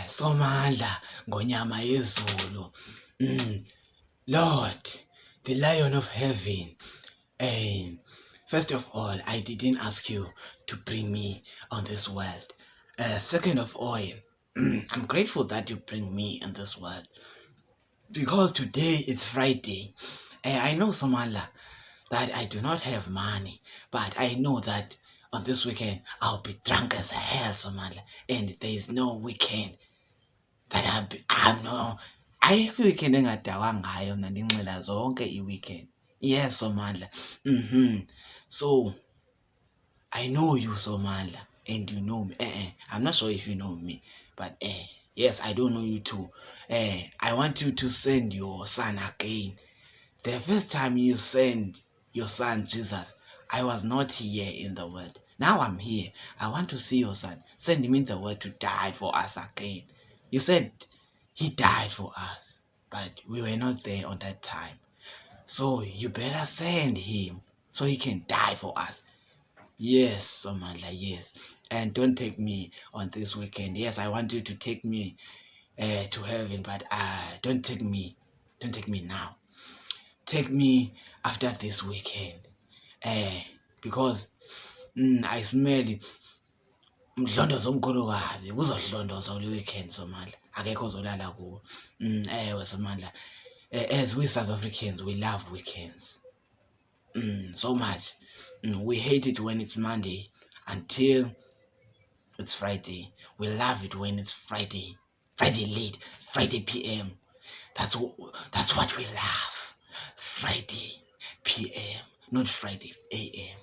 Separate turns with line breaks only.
Somandla ngonyama yezulu. Lord, the Lion of Heaven. First of all, I didn't ask you to bring me on this world. Second of all, I'm grateful that you bring me in this world because today it's Friday. I know, Somandla, that I do not have money, but I know that on this weekend I'll be drunk as hell, Somandla, and there is no weekend that I'm no. Ayikho i-weekend engadawa ngayo mna ndinxila zonke i-weekend. Yes, Somandla. So I know you, Somandla, and you know me. I'm not sure if you know me, but yes, I don't know you too. I want you to send your son again. The first time you sent your son Jesus, I was not here in the world. Now I'm here. I want to see your son. Send him in the world to die for us again. You said he died for us, but we were not there on that time. So you better send him so he can die for us. Yes, Somandla, yes. And don't take me on this weekend. Yes, I want you to take me to heaven, but don't take me. Don't take me now. Take me after this weekend. Because I smell it. Mdlondozo omkhulu kabi kuzohlondozwa kule weekend, Somandla. Akekho ozolala kuwo. Ewe, Somandla. As we South Africans, we love weekends so much. We hate it when it's Monday until it's Friday. We love it when it's Friday late, Friday PM. That's what we love. Friday PM, not Friday AM.